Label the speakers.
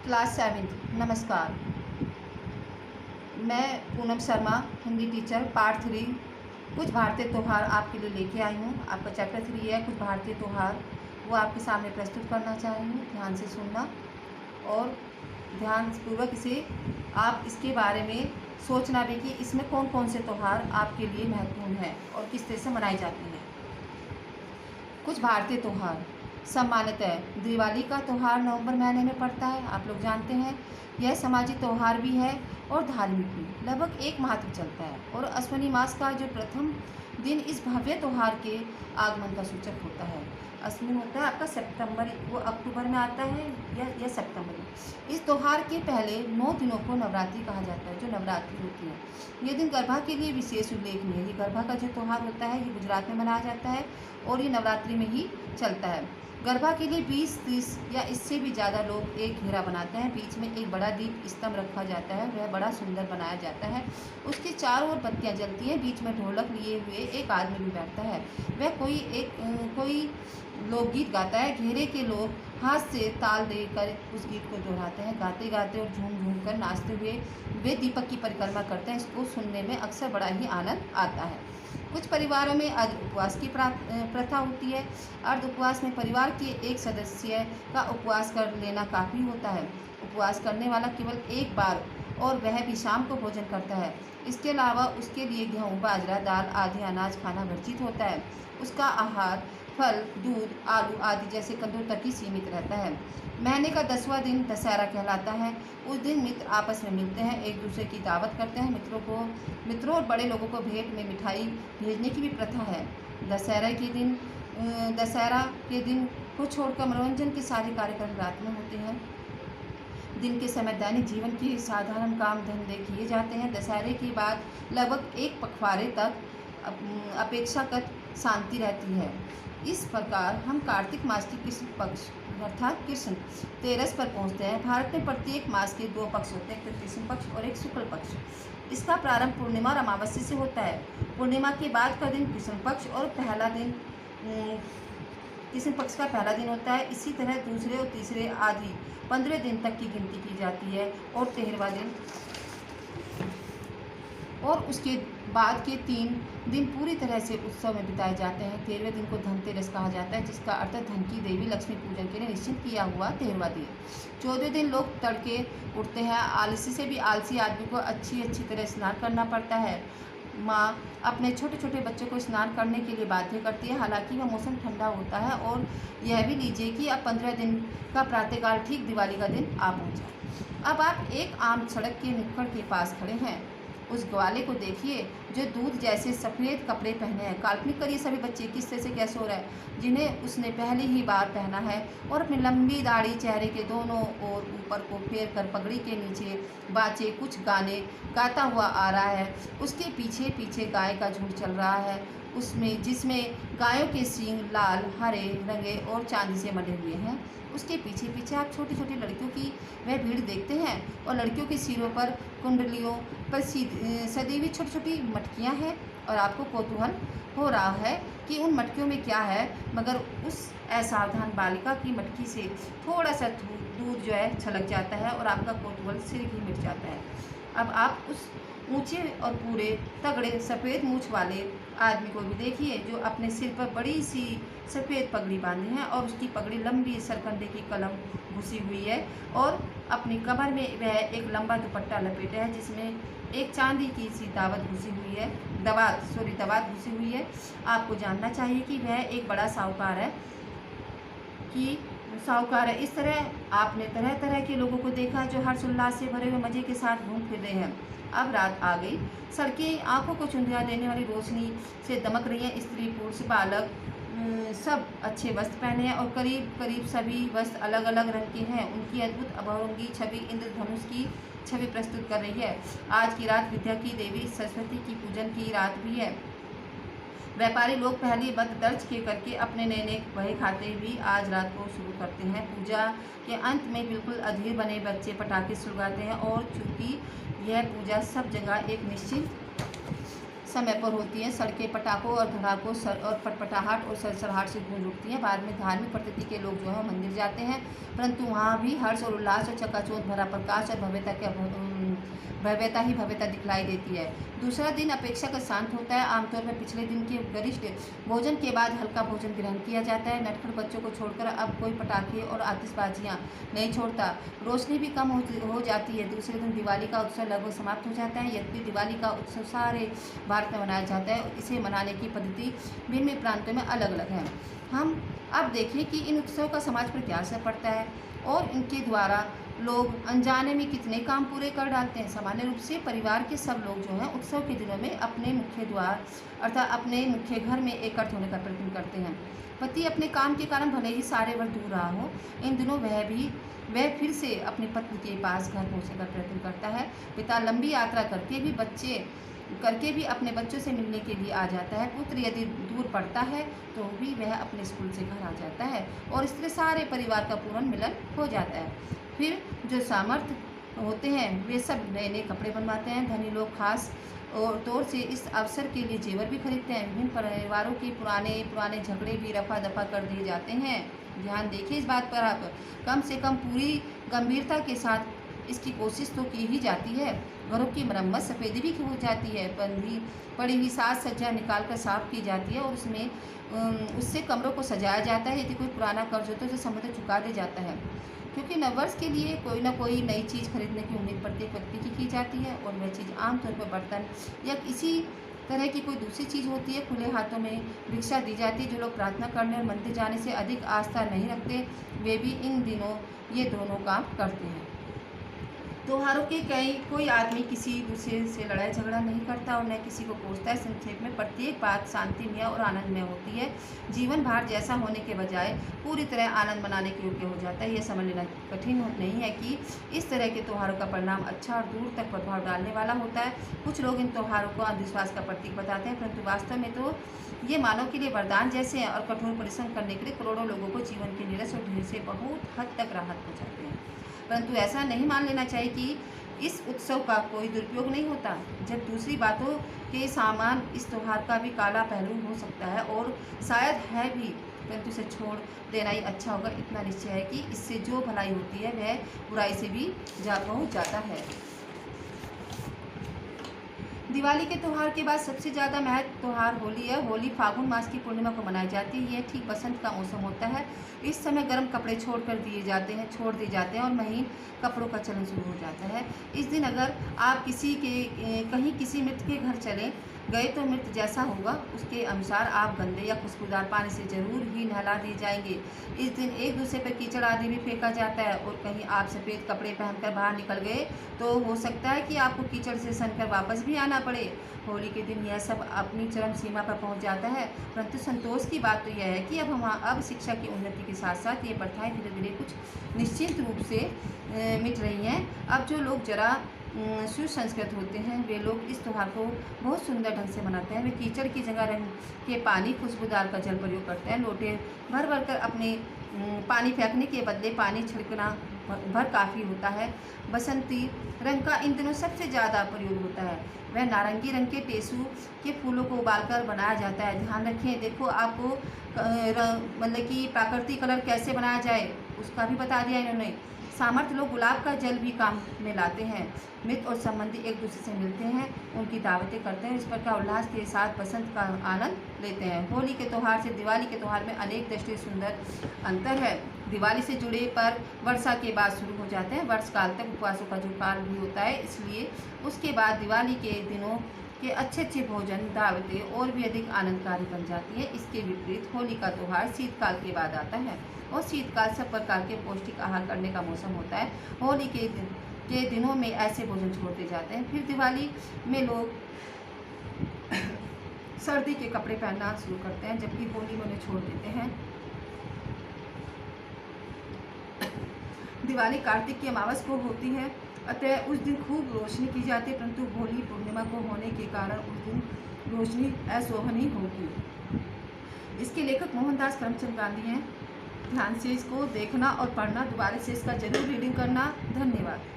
Speaker 1: Class 7। नमस्कार। मैं Poonam Sharma, Hindi teacher, part 3 कुछ भारतीय त्यौहार आपके लिए लेके आई हूँ। आपका चैप्टर 3 है कुछ भारतीय त्यौहार, वो आपके सामने प्रस्तुत करना चाह रही हूँ। ध्यान से सुनना और ध्यानपूर्वक इसे आप इसके बारे में सोचना भी कि इसमें कौन कौन से त्यौहार आपके लिए महत्वपूर्ण हैं और किस तरह से मनाए जाते हैं। कुछ भारतीय त्यौहार। सामान्यतः दिवाली का त्यौहार नवंबर महीने में पड़ता है, आप लोग जानते हैं। यह सामाजिक त्यौहार भी है और धार्मिक भी। लगभग एक माह तक चलता है और अश्विनी मास का जो प्रथम दिन इस भव्य त्यौहार के आगमन का सूचक होता है। अश्विन होता है आपका सितंबर, वो अक्टूबर में आता है या सितंबर में। इस त्यौहार के पहले 9 दिनों को नवरात्रि कहा जाता है, जो नवरात्रि होती है। ये दिन गरबा के लिए विशेष उल्लेखनीय है। ये गरबा का जो त्यौहार होता है ये गुजरात में मनाया जाता है और ये नवरात्रि में ही चलता है। गरबा के लिए 20-30 या इससे भी ज़्यादा लोग एक घेरा बनाते हैं। बीच में एक बड़ा दीप स्तंभ रखा जाता है, वह बड़ा सुंदर बनाया जाता है। उसके चारों ओर बत्तियां जलती हैं। बीच में ढोलक लिए हुए एक आदमी भी बैठता है, वह कोई लोकगीत गाता है। घेरे के लोग हाथ से ताल देकर उस गीत को दोहराते हैं। गाते गाते और झूम झूम कर नाचते हुए वे दीपक की परिक्रमा करते हैं। इसको सुनने में अक्सर बड़ा ही आनंद आता है। कुछ परिवारों में अर्ध उपवास की प्रथा होती है। अर्ध उपवास में परिवार के एक सदस्य का उपवास कर लेना काफ़ी होता है। उपवास करने वाला केवल एक बार और वह भी शाम को भोजन करता है। इसके अलावा उसके लिए गेहूँ, बाजरा, दाल आदि अनाज खाना वर्जित होता है। उसका आहार फल, दूध, आलू आदि जैसे कंदों तक ही सीमित रहता है। महीने का 10वां दिन दशहरा कहलाता है। उस दिन मित्र आपस में मिलते हैं, एक दूसरे की दावत करते हैं। मित्रों और बड़े लोगों को भेंट में मिठाई भेजने की भी प्रथा है। दशहरा के दिन को छोड़कर मनोरंजन के सारे कार्यक्रम रात में होते हैं। दिन के समय दैनिक जीवन के साधारण काम धंधे किए जाते हैं। दशहरे के बाद लगभग एक पखवाड़े तक अपेक्षाकृत शांति रहती है। इस प्रकार हम कार्तिक मास की कृष्ण पक्ष अर्थात कृष्ण तेरस पर पहुंचते हैं। भारत में प्रत्येक मास के 2 पक्ष होते हैं, एक कृष्ण पक्ष और एक शुक्ल पक्ष। इसका प्रारंभ पूर्णिमा और अमावस्या से होता है। पूर्णिमा के बाद का दिन कृष्ण पक्ष और पहला दिन कृष्ण पक्ष का पहला दिन होता है। इसी तरह दूसरे और तीसरे आदि 15 दिन तक की गिनती की जाती है और 13वां दिन और उसके बाद के 3 दिन पूरी तरह से उत्सव में बिताए जाते हैं। 13वें दिन को धनतेरस कहा जाता है, जिसका अर्थ धन की देवी लक्ष्मी पूजन के लिए निश्चित किया हुआ 13वां दिन। 14वें दिन लोग तड़के उठते हैं। आलसी से भी आलसी आदमी को अच्छी तरह स्नान करना पड़ता है। माँ अपने छोटे छोटे बच्चों को स्नान करने के लिए बाध्य करती है। हालांकि वह मौसम ठंडा होता है और यह भी लीजिए कि अब 15 दिन का प्रातःकाल ठीक दिवाली का दिन आ पहुँचा। अब आप एक आम सड़क के नुक्कड़ के पास खड़े हैं। उस ग्वाले को देखिए जो दूध जैसे सफ़ेद कपड़े पहने हैं। काल्पनिक करिए सभी बच्चे किस तरह से क्या सो रहा है, जिन्हें उसने पहली ही बार पहना है और अपनी लंबी दाढ़ी चेहरे के दोनों ओर ऊपर को फेर कर पगड़ी के नीचे बाचे कुछ गाने गाता हुआ आ रहा है। उसके पीछे पीछे गाय का झुंड चल रहा है, जिसमें गायों के सींग लाल, हरे, रंगे और चांदी से मढ़े हुए हैं। उसके पीछे पीछे आप छोटी छोटी लड़कियों की वह भीड़ देखते हैं और लड़कियों के सिरों पर कुंडलियों पर सदी हुई छोटी छोटी मटकियाँ हैं और आपको कौतूहल हो रहा है कि उन मटकियों में क्या है, मगर उस असावधान बालिका की मटकी से थोड़ा सा दूध जो है छलक जाता है और आपका कौतूहल सिर ही मिट जाता है। अब आप उस ऊंचे और पूरे तगड़े सफ़ेद मूछ वाले आदमी को भी देखिए जो अपने सिर पर बड़ी सी सफ़ेद पगड़ी बांधी है और उसकी पगड़ी लंबी सरकंडे की कलम घुसी हुई है और अपनी कमर में वह एक लंबा दुपट्टा लपेटा है जिसमें एक चांदी की सी दवात घुसी हुई है। आपको जानना चाहिए कि वह एक बड़ा साहूकार है। इस तरह आपने तरह तरह के लोगों को देखा जो हर्षोल्लास से भरे हुए मज़े के साथ घूम फिर रहे हैं। अब रात आ गई। सड़कें आंखों को चुंधिया देने वाली रोशनी से दमक रही हैं। स्त्री पुरुष बालक सब अच्छे वस्त्र पहने हैं और करीब करीब सभी वस्त्र अलग अलग रंग के हैं। उनकी अद्भुत अभंगी छवि इंद्रधनुष की छवि प्रस्तुत कर रही है। आज की रात विद्या की देवी सरस्वती की पूजन की रात भी है। व्यापारी लोग पहली बत दर्ज के करके अपने नए बहे खाते भी आज रात को शुरू करते हैं। पूजा के अंत में बिल्कुल अधीर बने बच्चे पटाखे सुलगाते हैं और चूँकि यह पूजा सब जगह एक निश्चित समय पर होती हैं। सड़कें पटाखों और धड़ाकों और पटपटाहट और सरसराहट से गूंज उठती हैं। बाद में धार्मिक प्रकृति के लोग जो है मंदिर जाते हैं, परंतु वहाँ भी हर्ष और उल्लास और चकाचौंध भरा प्रकाश और भव्यता दिखलाई देती है। दूसरा दिन अपेक्षाकृत शांत होता है। आमतौर पर पिछले दिन के गरिष्ठ भोजन के बाद हल्का भोजन ग्रहण किया जाता है। नटखट बच्चों को छोड़कर अब कोई पटाखे और आतिशबाजियाँ नहीं छोड़ता। रोशनी भी कम हो जाती है। दूसरे दिन दिवाली का उत्सव लगभग समाप्त हो जाता है। यद्यपि दिवाली का उत्सव सारे भारत में मनाया जाता है, इसे मनाने की पद्धति भिन्न प्रांतों में अलग अलग है। हम अब देखें कि इन उत्सव का समाज पर क्या असर पड़ता है और इनके द्वारा लोग अनजाने में कितने काम पूरे कर डालते हैं। सामान्य रूप से परिवार के सब लोग जो हैं उत्सव के दिनों में अपने मुख्य द्वार अर्थात अपने मुख्य घर में एकत्र होने का प्रयत्न करते हैं। पति अपने काम के कारण भले ही सारे वर्ष दूर रहा हो, इन दिनों वह फिर से अपनी पत्नी के पास घर पहुँचने का प्रयत्न करता है। पिता लंबी यात्रा करके भी अपने बच्चों से मिलने के लिए आ जाता है। पुत्र यदि दूर पड़ता है तो भी वह अपने स्कूल से घर आ जाता है और इस तरह सारे परिवार का पूर्ण मिलन हो जाता है। फिर जो सामर्थ्य होते हैं वे सब नए नए कपड़े बनवाते हैं। धनी लोग खास और तौर से इस अवसर के लिए जेवर भी खरीदते हैं। विभिन्न परिवारों के पुराने झगड़े भी रफा दफा कर दिए जाते हैं। ध्यान देखिए इस बात पर आप। कम से कम पूरी गंभीरता के साथ इसकी कोशिश तो की ही जाती है। घरों की मरम्मत सफ़ेदी भी हो जाती है। पड़ी हुई साज सज्जा निकाल कर साफ की जाती है और उससे कमरों को सजाया जाता है। यदि कोई पुराना कर्ज हो तो उसे समय पर चुका दिया जाता है, क्योंकि नववर्ष के लिए कोई ना कोई नई चीज़ खरीदने की उम्मीद प्रत्येक व्यक्ति की जाती है और वह चीज़ आमतौर पर बर्तन या किसी तरह की कोई दूसरी चीज़ होती है। खुले हाथों में भिक्षा दी जाती है। जो लोग प्रार्थना करने और मंदिर जाने से अधिक आस्था नहीं रखते वे भी इन दिनों ये दोनों काम करते हैं। त्योहारों के कोई आदमी किसी दूसरे से लड़ाई झगड़ा नहीं करता और न किसी को कोसता है। संक्षेप में प्रत्येक बात शांतिमय और आनंदमय होती है। जीवन भार जैसा होने के बजाय पूरी तरह आनंद मनाने के योग्य हो जाता है। यह समझ लेना कठिन नहीं है कि इस तरह के त्योहारों का परिणाम अच्छा और दूर तक प्रभाव डालने वाला होता है। कुछ लोग इन त्योहारों को अंधविश्वास का प्रतीक बताते हैं, परंतु वास्तव में तो ये मानव के लिए वरदान जैसे हैं और कठोर परिश्रम करने के लिए करोड़ों लोगों को जीवन के नीरस और ढेर से बहुत हद तक राहत पहुँचाते हैं। परंतु ऐसा नहीं मान लेना चाहिए कि इस उत्सव का कोई दुरुपयोग नहीं होता। जब दूसरी बातों के सामान इस त्यौहार का भी काला पहलू हो सकता है और शायद है भी, परंतु इसे छोड़ देना ही अच्छा होगा। इतना निश्चय है कि इससे जो भलाई होती है वह बुराई से भी बहुत ज़्यादा है। दिवाली के त्यौहार के बाद सबसे ज़्यादा महत्व त्यौहार होली है। होली फागुन मास की पूर्णिमा को मनाई जाती है। यह ठीक बसंत का मौसम होता है। इस समय गर्म कपड़े छोड़ दिए जाते हैं और महीन कपड़ों का चलन शुरू हो जाता है। इस दिन अगर आप कहीं किसी मित्र के घर चले गए तो मित्र जैसा होगा उसके अनुसार आप गंदे या खुशबूदार पानी से जरूर ही नहला दिए जाएंगे। इस दिन एक दूसरे पर कीचड़ आदि भी फेंका जाता है और कहीं आप सफ़ेद कपड़े पहनकर बाहर निकल गए तो हो सकता है कि आपको कीचड़ से सनकर वापस भी आना पड़े। होली के दिन यह सब अपनी चरम सीमा पर पहुंच जाता है, परंतु संतोष की बात तो यह है कि अब शिक्षा की उन्नति के साथ साथ ये प्रथाएं धीरे धीरे कुछ निश्चित रूप से मिट रही हैं। अब जो लोग जरा सुसंस्कृत होते हैं वे लोग इस त्यौहार को बहुत सुंदर ढंग से मनाते हैं। वे कीचड़ की जगह रंग के पानी, खुशबूदार का जल प्रयोग करते हैं। लोटे भर भर कर अपने पानी फेंकने के बदले पानी छिड़कना भर काफ़ी होता है। बसंती रंग का इन दिनों सबसे ज़्यादा प्रयोग होता है। वह नारंगी रंग के टेसू के फूलों को उबालकर बनाया जाता है। ध्यान रखें, देखो आपको मतलब कि प्राकृतिक कलर कैसे बनाया जाए उसका भी बता दिया इन्होंने। सामर्थ्य लोग गुलाब का जल भी काम में लाते हैं। मित्र और संबंधी एक दूसरे से मिलते हैं, उनकी दावतें करते हैं, इस पर का उल्लास के साथ बसंत का आनंद लेते हैं। होली के त्यौहार से दिवाली के त्यौहार में अनेक दृष्टि सुंदर अंतर है। दिवाली से जुड़े पर्व वर्षा के बाद शुरू हो जाते हैं। वर्ष काल तक उपवासों का जो काल भी होता है, इसलिए उसके बाद दिवाली के दिनों के अच्छे भोजन दावतें और भी अधिक आनंदकारी बन जाती है। इसके विपरीत होली का त्यौहार शीतकाल के बाद आता है और शीतकाल सब प्रकार के पौष्टिक आहार करने का मौसम होता है। होली के दिनों में ऐसे भोजन छोड़ते जाते हैं। फिर दिवाली में लोग सर्दी के कपड़े पहनना शुरू करते हैं, जबकि होली में उन्हें छोड़ देते हैं। दिवाली कार्तिक की अमावस को होती है, अतः उस दिन खूब रोशनी की जाती है, परंतु होली पूर्णिमा को होने के कारण उस दिन रोशनी असोहनीय होगी। इसके लेखक मोहनदास करमचंद गांधी हैं। ध्यान से इसको देखना और पढ़ना, दोबारा से इसका जरूर रीडिंग करना। धन्यवाद।